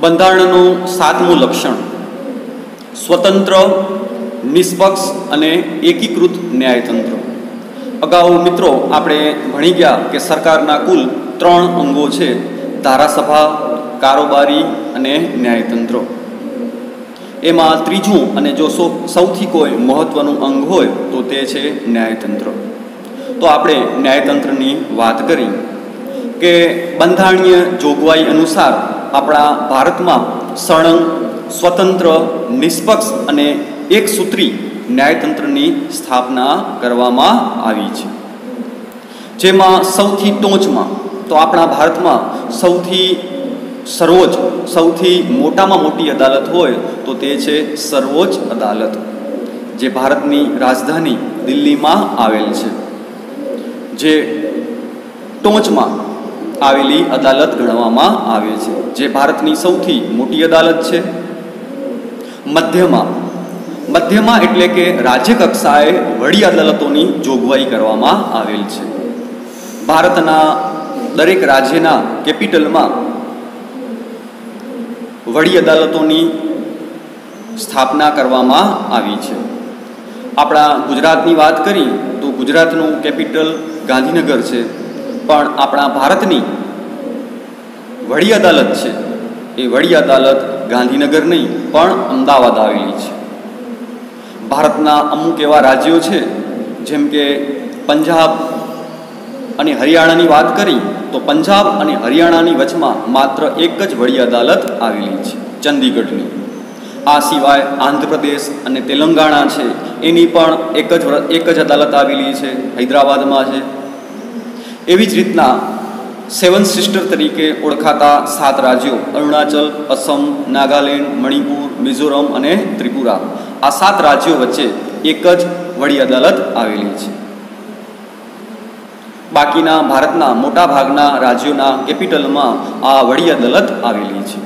બંધારણનું 7મું લક્ષણ સ્વતંત્ર, નિષ્પક્ષ અને એકીકૃત ન્યાયતંત્ર. અગાઉ મિત્રો આપણે ભણી ગયા કે સરકારના કુલ 3 અંગો છે: ધારાસભા, કારોબારી અને ન્યાયતંત્ર. એમાં ત્રીજું અને જો સૌથી કોઈ મહત્વનું અંગ હોય તો તે છે ન્યાયતંત્ર. તો આપણે ન્યાયતંત્રની વાત કરી કે બંધારણીય જોગવાઈ અનુસાર આપણા ભારતમાં સળંગ, સ્વતંત્ર, નિષ્પક્ષ અને એકસૂત્રી ન્યાયતંત્રની સ્થાપના કરવામાં આવી છે. જેમાં સૌથી ટોચમાં તો આપણા ભારતમાં સૌથી સર્વોચ્ચ, સૌથી મોટામાં મોટી અદાલત હોય તો તે છે સર્વોચ્ચ અદાલત, જે ભારતની રાજધાની દિલ્હીમાં આવેલ છે, જે ટોચમાં આવેલી અદાલત ગણવામાં આવે છે, જે ભારતની સૌથી મોટી અદાલત છે. મધ્યમાં એટલે કે રાજ્ય કક્ષાએ વડી અદાલતોની જોગવાઈ કરવામાં આવેલ છે. ભારતના દરેક રાજ્યના કેપિટલમાં વડી અદાલતોની સ્થાપના કરવામાં આવી છે. આપણા ગુજરાતની વાત કરી તો ગુજરાતનું કેપિટલ ગાંધીનગર છે, પણ આપણા ભારતની વડી અદાલત છે એ વડી અદાલત ગાંધીનગર નહીં પણ અમદાવાદ આવેલી છે. ભારતના અમુક એવા રાજ્યો છે જેમ કે પંજાબ અને હરિયાણાની વાત કરી તો પંજાબ અને હરિયાણાની વચમાં માત્ર એક જ વડી અદાલત આવેલી છે, ચંદીગઢની. આ સિવાય આંધ્રપ્રદેશ અને તેલંગાણા છે એની પણ એક જ અદાલત આવેલી છે, હૈદરાબાદમાં છે. એવી જ રીતના 7 સિસ્ટર તરીકે ઓળખાતા 7 રાજ્યો અરુણાચલ, અસમ, નાગાલેન્ડ, મણિપુર, મિઝોરમ અને ત્રિપુરા, આ 7 રાજ્યો વચ્ચે એક જ વડી અદાલત આવેલી છે. બાકીના ભારતના મોટા ભાગના રાજ્યોના કેપિટલમાં આ વડી અદાલત આવેલી છે.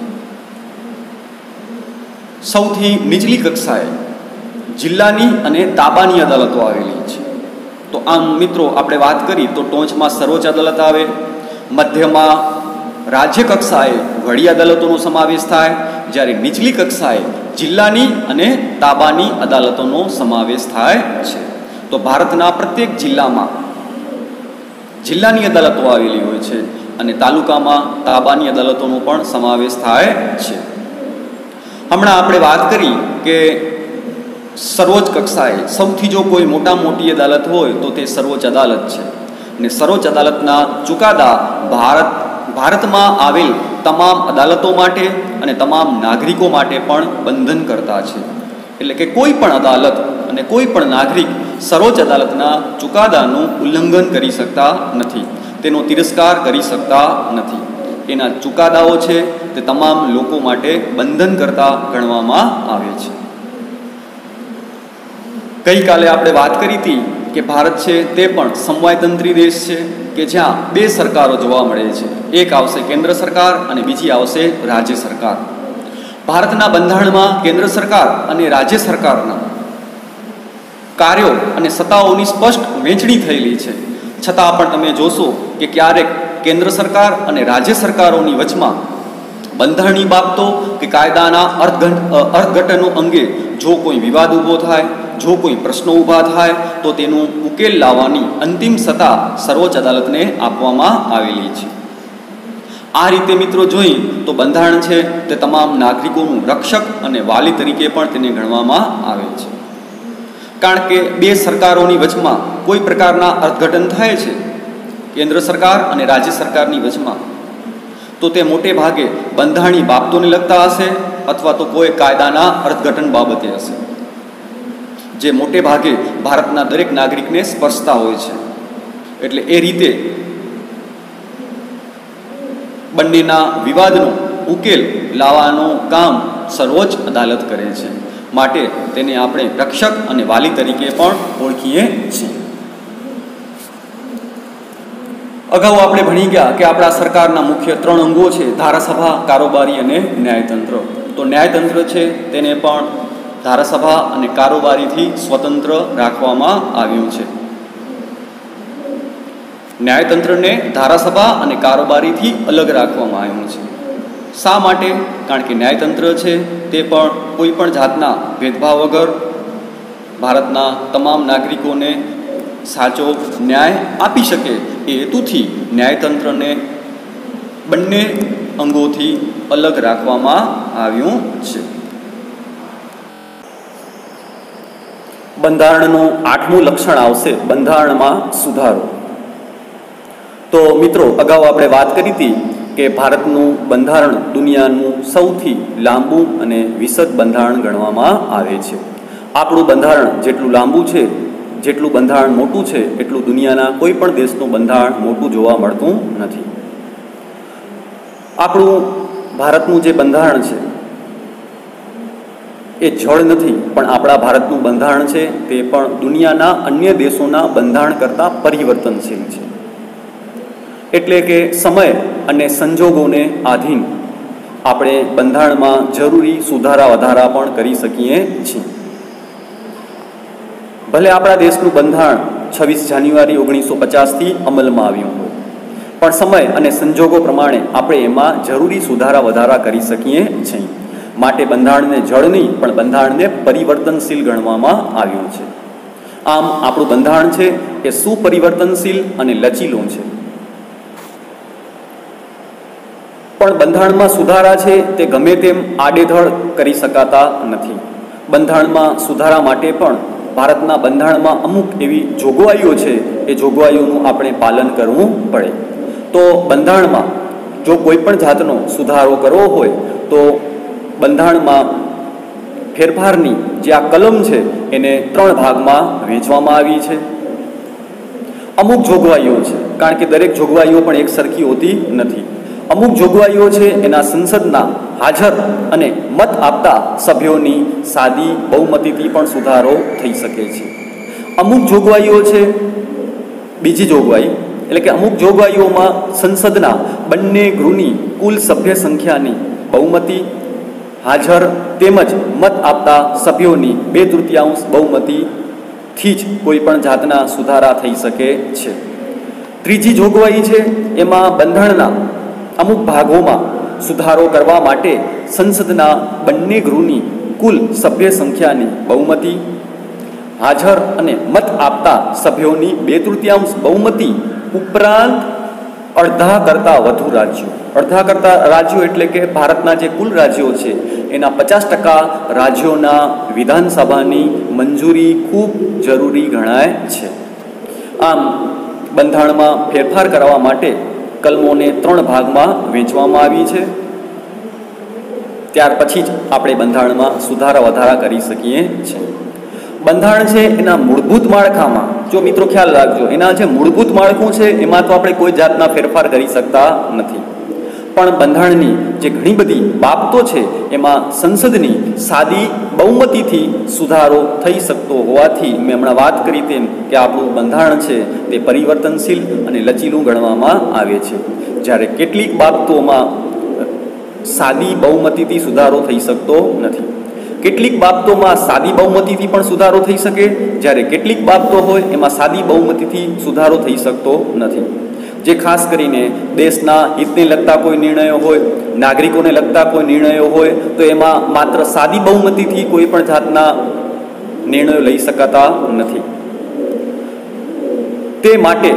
સૌથી નીચલી કક્ષાએ જિલ્લાની અને તાબાની અદાલતો આવેલી છે. તો આમ મિત્રો આપણે વાત કરી તો ટોચમાં સર્વોચ્ચ અદાલત આવે, મધ્યમાં રાજ્ય કક્ષાએ વડી અદાલતોનો સમાવેશ થાય, જ્યારે નીચલી કક્ષાએ જિલ્લાની અને તાબાની અદાલતોનો સમાવેશ થાય છે. તો ભારતના પ્રત્યેક જિલ્લામાં જિલ્લાની અદાલતો આવેલી હોય છે અને તાલુકામાં તાબાની અદાલતોનો પણ સમાવેશ થાય છે. હમણાં આપણે વાત કરી કે સર્વોચ્ચ કક્ષાએ સૌથી જો કોઈ મોટી અદાલત હોય તો તે સર્વોચ્ચ અદાલત છે. અને સર્વોચ્ચ અદાલતના ચુકાદા ભારતમાં આવેલ તમામ અદાલતો માટે અને તમામ નાગરિકો માટે પણ બંધન કરતા છે. એટલે કે કોઈ પણ અદાલત અને કોઈ પણ નાગરિક સર્વોચ્ચ અદાલતના ચુકાદાનું ઉલ્લંઘન કરી શકતા નથી, તેનો તિરસ્કાર કરી શકતા નથી. એના ચુકાદાઓ છે તે તમામ લોકો માટે બંધન કરતા ગણવામાં આવે છે. ગઈકાલે આપણે વાત કરી હતી કે ભારત છે તે પણ સમવાયતંત્રી દેશ છે કે જ્યાં 2 સરકારો જોવા મળે છે. એક આવશે કેન્દ્ર સરકાર અને બીજી આવશે રાજ્ય સરકાર. ભારતના બંધારણમાં કેન્દ્ર સરકાર અને રાજ્ય સરકારના કાર્યો અને સત્તાઓની સ્પષ્ટ વહેંચણી થયેલી છે. છતાં પણ તમે જોશો કે ક્યારેક કેન્દ્ર સરકાર અને રાજ્ય સરકારોની વચમાં બંધારણીય બાબતો કે કાયદાના અર્થઘટનો અંગે જો કોઈ વિવાદ ઊભો થાય, જો કોઈ પ્રશ્નો ઊભા થાય તો તેનો ઉકેલ લાવવાની અંતિમ સત્તા સર્વોચ્ચ અદાલતને આપવામાં આવેલી છે. આ રીતે મિત્રો જોઈ તો બંધારણ છે તે તમામ નાગરિકોનું રક્ષક અને વાલી તરીકે પણ તેને ગણવામાં આવે છે. કારણ કે 2 સરકારોની વચમાં કોઈ પ્રકારના અર્થઘટન થાય છે, કેન્દ્ર સરકાર અને રાજ્ય સરકારની વચમાં, તો તે મોટે ભાગે બંધારણીય બાબતોને લગતા હશે અથવા તો કોઈ કાયદાના અર્થઘટન બાબતે હશે, જે મોટે ભાગે ભારતના દરેક નાગરિકને સ્પર્શતા હોય છે. એટલે એ રીતે બંનેના વિવાદનો ઉકેલ લાવવાનું કામ સર્વોચ્ચ અદાલત કરે છે. માટે તેને આપણે રક્ષક અને વાલી તરીકે પણ ઓળખીએ છીએ. અગાઉ આપણે ભણી ગયા કે આપણા સરકારના મુખ્ય 3 અંગો છે: ધારાસભા, કારોબારી અને ન્યાયતંત્ર. તો ન્યાયતંત્ર છે તેને પણ ધારાસભા અને કારોબારીથી સ્વતંત્ર રાખવામાં આવ્યું છે. ન્યાયતંત્રને ધારાસભા અને કારોબારીથી અલગ રાખવામાં આવ્યું છે. શા માટે? કારણ કે ન્યાયતંત્ર છે તે પણ કોઈ પણ જાતના ભેદભાવ વગર ભારતના તમામ નાગરિકોને સાચો ન્યાય આપી શકે એ હેતુથી ન્યાયતંત્રને બંને અંગોથી અલગ રાખવામાં આવ્યું છે. બંધારણનું 8મું લક્ષણ આવશે બંધારણમાં સુધારો. તો મિત્રો, અગાઉ આપણે વાત કરી હતી કે ભારતનું બંધારણ દુનિયાનું સૌથી લાંબુ અને વિશદ બંધારણ ગણવામાં આવે છે. આપણું બંધારણ જેટલું લાંબુ છે, જેટલું બંધારણ મોટું છે, એટલું દુનિયાના કોઈ પણ દેશનું બંધારણ મોટું જોવા મળતું નથી. આપણું ભારતનું જે બંધારણ છે એ જળ નથી, પણ આપણા ભારતનું બંધારણ છે તે પણ દુનિયાના અન્ય દેશોના બંધારણ કરતાં પરિવર્તનશીલ છે. એટલે કે સમય અને સંજોગોને આધીન આપણે બંધારણમાં જરૂરી સુધારા વધારા પણ કરી શકીએ છીએ. ભલે આપણા દેશનું બંધારણ 26 જાન્યુઆરી 1950થી અમલમાં આવ્યું હોય, પણ સમય અને સંજોગો પ્રમાણે આપણે એમાં જરૂરી સુધારા વધારા કરી શકીએ છીએ. માટે બંધારણને જળ નહીં, પણ બંધારણને પરિવર્તનશીલ ગણવામાં આવ્યું છે. આમ આપણું બંધારણ છે એ સુપરિવર્તનશીલ અને લચીલું છે. પણ બંધારણમાં સુધારા છે તે ગમે તેમ આડેધડ કરી શકાતા નથી. બંધારણમાં સુધારા માટે પણ ભારતના બંધારણમાં અમુક એવી જોગવાઈઓ છે, એ જોગવાઈઓનું આપણે પાલન કરવું પડે. તો બંધારણમાં જો કોઈ પણ જાતનો સુધારો કરવો હોય તો બંધારણમાં ફેરફારની જે આ કલમ છે એને 3 ભાગમાં વહેંચવામાં આવી છે. અમુક જોગવાઈઓ છે, કારણ કે દરેક જોગવાઈઓ પણ એક સરખી હોતી નથી. અમુક જોગવાઈઓ છે એના સંસદના હાજર અને મત આપતા સભ્યોની સાદી બહુમતીથી પણ સુધારો થઈ શકે છે. અમુક જોગવાઈઓ છે, બીજી જોગવાઈ એટલે કે અમુક જોગવાઈઓમાં સંસદના બંને ગૃહની કુલ સભ્ય સંખ્યાની બહુમતી હાજર તેમજ મત આપતા સભ્યોની 2/3 બહુમતીથી જ કોઈ પણ જાતના સુધારા થઈ શકે છે. ત્રીજી જોગવાઈ છે એમાં બંધારણના અમુક ભાગોમાં સુધારો કરવા માટે સંસદના બંને ગૃહની કુલ સભ્ય સંખ્યાની બહુમતી હાજર અને મત આપતા સભ્યોની 2/3 બહુમતી ઉપરાંત અડધા કરતાં વધુ રાજ્યો. અડધા કરતાં રાજ્યો એટલે કે ભારતના જે કુલ રાજ્યો છે એના 50% રાજ્યોના વિધાનસભાની મંજૂરી ખૂબ જરૂરી ગણાય છે. આમ બંધારણમાં ફેરફાર કરવા માટે કલમોને 3 ભાગમાં વહેંચવામાં આવી છે. ત્યાર પછી જ આપણે બંધારણમાં સુધારા વધારા કરી શકીએ છીએ. બંધારણ છે એના મૂળભૂત માળખામાં, જો મિત્રો ખ્યાલ રાખજો, એના જે મૂળભૂત માળખું છે એમાં તો આપણે કોઈ જાતના ફેરફાર કરી શકતા નથી. પણ બંધારણની જે ઘણી બધી બાબતો છે એમાં સંસદની સાદી બહુમતીથી સુધારો થઈ શકતો હોવાથી મેં હમણાં વાત કરી તેમ કે આપણું બંધારણ છે તે પરિવર્તનશીલ અને લચીલું ગણવામાં આવે છે. જ્યારે કેટલીક બાબતોમાં સાદી બહુમતીથી સુધારો થઈ શકતો નથી. કેટલીક બાબતોમાં સાદી બહુમતીથી પણ સુધારો થઈ શકે, જ્યારે કેટલીક બાબતો હોય એમાં સાદી બહુમતીથી સુધારો થઈ શકતો નથી. જે ખાસ કરીને દેશના હિતને લગતા કોઈ નિર્ણયો હોય, નાગરિકોને લગતા કોઈ નિર્ણયો હોય તો એમાં માત્ર સાદી બહુમતીથી કોઈ પણ જાતના નિર્ણયો લઈ શકાતા નથી. તે માટે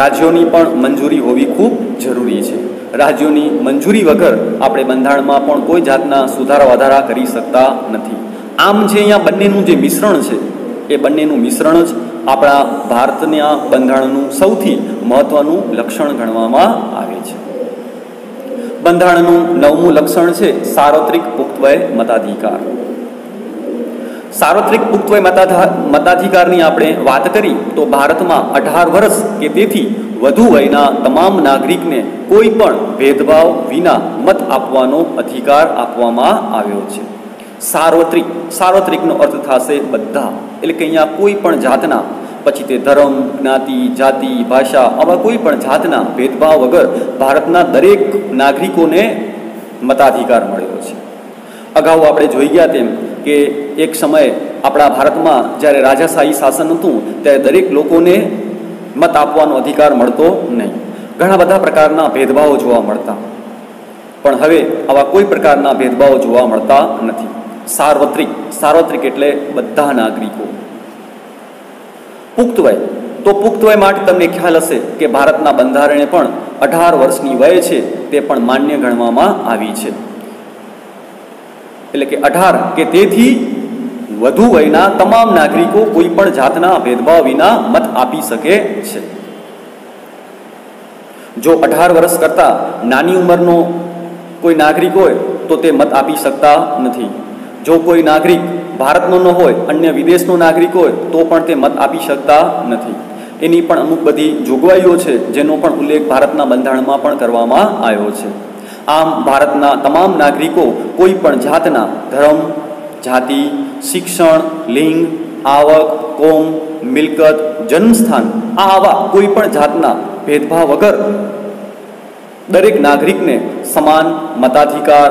રાજ્યોની પણ મંજૂરી હોવી ખૂબ જરૂરી છે. રાજ્યોની મંજૂરી વગર આપણે બંધારણમાં પણ કોઈ જાતના સુધારા વધારા કરી શકતા નથી. આમ જે અહીંયા બંનેનું જે મિશ્રણ છે એ બંનેનું મિશ્રણ જ આપણા ભારતના બંધારણનું સૌથી મહત્વનું લક્ષણ ગણવામાં આવે છે. બંધારણનું 9મું લક્ષણ છે સાર્વત્રિક પુખ્તવય મતાધિકાર. સાર્વત્રિક પુખ્તવય મતાધિકારની આપણે વાત કરી તો ભારતમાં 18 વર્ષ કે તેથી વધુ વયના તમામ નાગરિકને કોઈ પણ ભેદભાવ વિના મત આપવાનો અધિકાર આપવામાં આવ્યો છે. સાર્વત્રિકનો અર્થ થશે બધા, એટલે કે અહીંયા કોઈ પણ જાતના, પછી તે ધર્મ, જ્ઞાતિ, જાતિ, ભાષા, આવા કોઈ પણ જાતના ભેદભાવ વગર ભારતના દરેક નાગરિકોને મતાધિકાર મળ્યો છે. અગાઉ આપણે જોઈ ગયા તેમ કે એક સમયે આપણા ભારતમાં જ્યારે રાજાશાહી શાસન હતું ત્યારે દરેક લોકોને મત આપવાનો અધિકાર મળતો નહીં. ઘણા બધા પ્રકારના ભેદભાવો જોવા મળતા, પણ હવે આવા કોઈ પ્રકારના ભેદભાવો જોવા મળતા નથી. સાર્વત્રિક એટલે બધા નાગરિકો. પુખ્ત વય, તો પુખ્ત વય માટે તમને ખ્યાલ હશે કે ભારતના બંધારણે પણ 18 વર્ષની વય છે તે પણ માન્ય ગણવામાં આવી છે. એટલે કે 18 કે તેથી વધુ વયના તમામ નાગરિકો કોઈ પણ જાતના ભેદભાવ વિના મત આપી શકે છે. જો 18 વર્ષ કરતાં નાની ઉંમરનો કોઈ નાગરિક હોય તો તે મત આપી શકતા નથી. જો કોઈ નાગરિક ભારતનો ન હોય, અન્ય વિદેશનો નાગરિક હોય તો પણ તે મત આપી શકતા નથી. એની પણ અમુક બધી જોગવાઈઓ છે જેનો પણ ઉલ્લેખ ભારતના બંધારણમાં પણ કરવામાં આવ્યો છે. આમ ભારતના તમામ નાગરિકો કોઈ પણ જાતના ધર્મ, જાતિ, શિક્ષણ, લિંગ, આવક, કોમ, મિલકત, જન્મસ્થાન આવા કોઈ પણ જાતના ભેદભાવ વગર દરેક નાગરિકને સમાન મતાધિકાર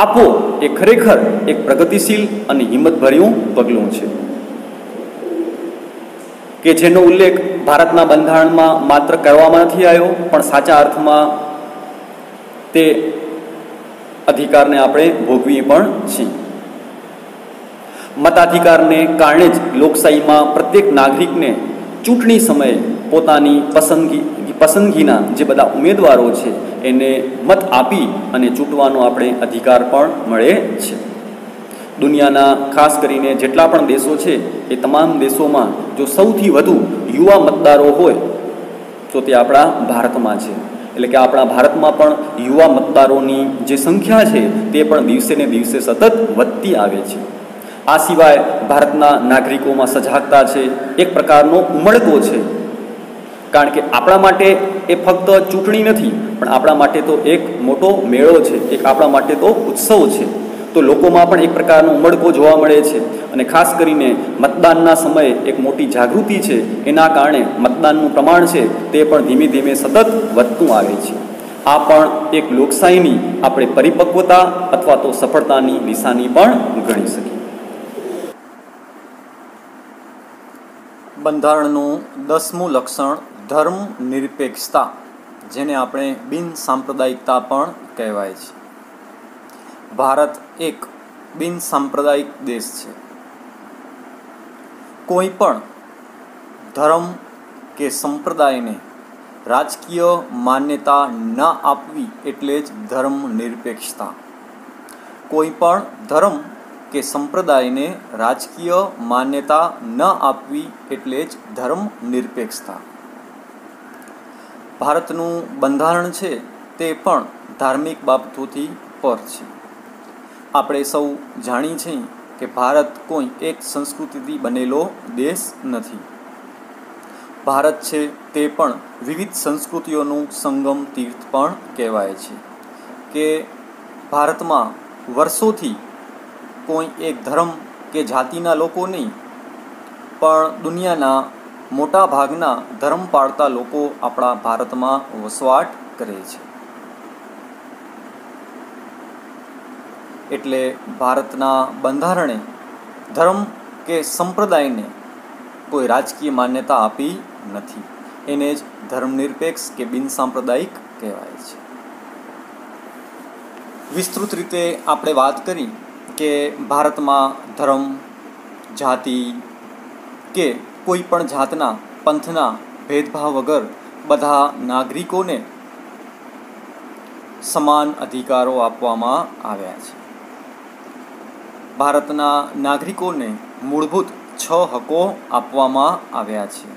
આપવો એ ખરેખર એક પ્રગતિશીલ અને હિંમતભર્યું પગલું છે કે જેનો ઉલ્લેખ ભારતના બંધારણમાં માત્ર કરવામાં નથી આવ્યો, પણ સાચા અર્થમાં તે અધિકારને આપણે ભોગવીએ પણ છીએ. મતાધિકારને કારણે જ લોકશાહીમાં પ્રત્યેક નાગરિકને ચૂંટણી સમયે પોતાની પસંદગીના જે બધા ઉમેદવારો છે એને મત આપી અને ચૂંટવાનો આપણે અધિકાર પણ મળે છે. દુનિયાના ખાસ કરીને જેટલા પણ દેશો છે એ તમામ દેશોમાં જો સૌથી વધુ યુવા મતદારો હોય તો તે આપણા ભારતમાં છે. એટલે કે આપણા ભારતમાં પણ યુવા મતદારોની જે સંખ્યા છે તે પણ દિવસે ને દિવસે સતત વધતી આવે છે. આ સિવાય ભારતના નાગરિકોમાં સજાગતા છે, એક પ્રકારનો ઉમળકો છે. કારણ કે આપણા માટે એ ફક્ત ચૂંટણી નથી, પણ આપણા માટે તો એક મોટો મેળો છે, એક આપણા માટે તો ઉત્સવ છે. તો લોકોમાં પણ એક પ્રકારનો ઉમળકો જોવા મળે છે અને ખાસ કરીને મતદાનના સમયે એક મોટી જાગૃતિ છે. એના કારણે મતદાનનું પ્રમાણ છે તે પણ ધીમે ધીમે સતત વધતું આવે છે. આ પણ એક લોકશાહીની આપણે પરિપક્વતા અથવા તો સફળતાની નિશાની પણ ગણી શકીએ. બંધારણનું 10મું લક્ષણ ધર્મ નિરપેક્ષતા, જેને આપણે બિન સાંપ્રદાયિકતા પણ કહેવાય છે. ભારત એક બિન સાંપ્રદાયિક દેશ છે. કોઈ પણ ધર્મ કે સંપ્રદાયને રાજકીય માન્યતા ન આપવી એટલે જ ધર્મ નિરપેક્ષતા. કોઈ પણ ધર્મ કે સંપ્રદાયને રાજકીય માન્યતા ન આપવી એટલે જ ધર્મ નિરપેક્ષતા. ભારતનું બંધારણ છે તે પણ ધાર્મિક બાબતોથી પર છે. આપણે સૌ જાણીએ છીએ કે ભારત કોઈ એક સંસ્કૃતિથી બનેલો દેશ નથી. ભારત છે તે પણ વિવિધ સંસ્કૃતિઓનું સંગમ તીર્થ પણ કહેવાય છે. કે ભારતમાં વર્ષોથી કોઈ એક ધર્મ કે જાતિના લોકો નહીં, પણ દુનિયાના મોટા ભાગના ધર્મ પાળતા લોકો આપણા ભારતમાં વસવાટ કરે છે. એટલે ભારતના બંધારણે ધર્મ કે સંપ્રદાયને કોઈ રાજકીય માન્યતા આપી નથી. એને જ ધર્મનિરપેક્ષ કે બિન સાંપ્રદાયિક કહેવાય છે. વિસ્તૃત રીતે આપણે વાત કરી કે ભારતમાં ધર્મ, જાતિ કે કોઈ પણ જાતના પંથના ભેદભાવ વગર બધા નાગરિકોને સમાન અધિકારો આપવામાં આવ્યા છે. ભારતના નાગરિકોને મૂળભૂત 6 હકો આપવામાં આવ્યા છે.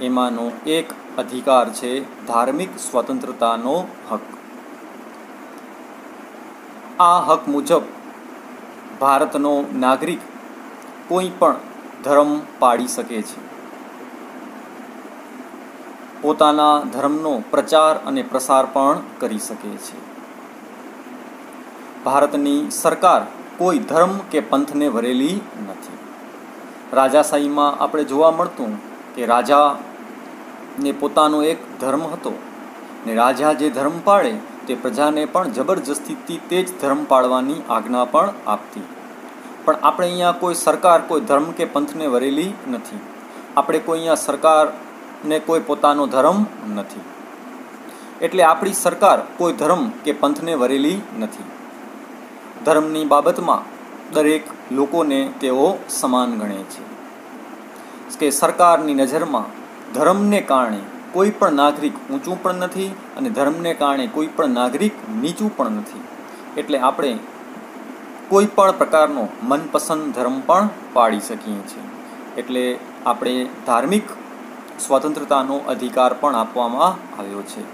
એમાંનો એક અધિકાર છે ધાર્મિક સ્વતંત્રતાનો હક. આ હક મુજબ ભારતનો નાગરિક કોઈ પણ ધર્મ પાળી શકે છે. પોતાના ધર્મનો પ્રચાર અને પ્રસાર પણ કરી શકે છે. ભારતની સરકાર કોઈ ધર્મ કે પંથને વરેલી નથી. રાજાશાહીમાં આપણે જોવા મળતું કે રાજાને પોતાનો એક ધર્મ હતો ને રાજા જે ધર્મ પાળે તે પ્રજાને પણ જબરજસ્તીથી તે જ ધર્મ પાળવાની આજ્ઞા પણ આપતી. પણ આપણે અહીંયા કોઈ સરકાર કોઈ ધર્મ કે પંથને વરેલી નથી. આપણે કોઈ અહીંયા સરકાર ને કોઈ પોતાનો ધર્મ નથી. એટલે આપણી સરકાર કોઈ ધર્મ કે પંથને વરેલી નથી. ધર્મની બાબતમાં દરેક લોકોને તેઓ સમાન ગણે છે કે સરકારની નજરમાં ધર્મને કારણે કોઈ પણ નાગરિક ઊંચું પણ નથી અને ધર્મને કારણે કોઈ પણ નાગરિક નીચું પણ નથી. એટલે આપણે કોઈ પણ પ્રકારનો મનપસંદ ધર્મ પણ પાળી શકીએ છીએ. એટલે આપણે ધાર્મિક સ્વતંત્રતાનો અધિકાર પણ આપવામાં આવ્યો છે.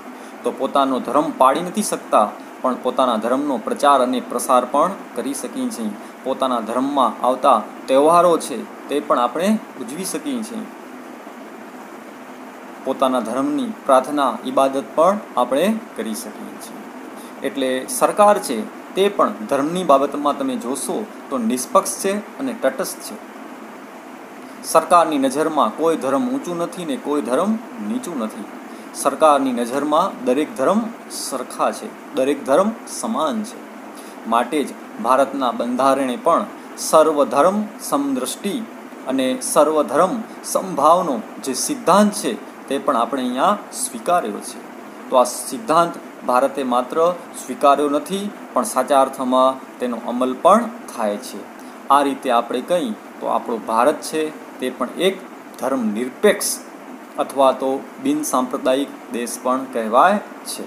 તો પોતાનો ધર્મ પાળી નથી શકતા, પણ પોતાના ધર્મનો પ્રચાર અને પ્રસાર પણ કરી શકીએ છીએ. પોતાના ધર્મમાં આવતા તહેવારો છે તે પણ આપણે ઉજવી શકીએ છીએ. પોતાના ધર્મની પ્રાર્થના ઇબાદત પણ આપણે કરી શકીએ છીએ. એટલે સરકાર છે તે પણ ધર્મની બાબતમાં તમે જોશો તો નિષ્પક્ષ છે અને તટસ્થ છે. સરકારની નજરમાં કોઈ ધર્મ ઊંચું નથી ને કોઈ ધર્મ નીચું નથી. સરકારની નજરમાં દરેક ધર્મ સરખા છે, દરેક ધર્મ સમાન છે. માટે જ ભારતના બંધારણે પણ સર્વધર્મ સમદ્રષ્ટિ અને સર્વધર્મ સમભાવનો જે સિદ્ધાંત છે તે પણ આપણે અહીંયા સ્વીકાર્યો છે. તો આ સિદ્ધાંત ભારતે માત્ર સ્વીકાર્યો નથી, પણ સાચા અર્થમાં તેનો અમલ પણ થાય છે. આ રીતે આપણે કંઈ તો આપણો ભારત છે તે પણ એક ધર્મ નિરપેક્ષ અથવા તો બિન સાંપ્રદાયિક દેશ પણ કહેવાય છે.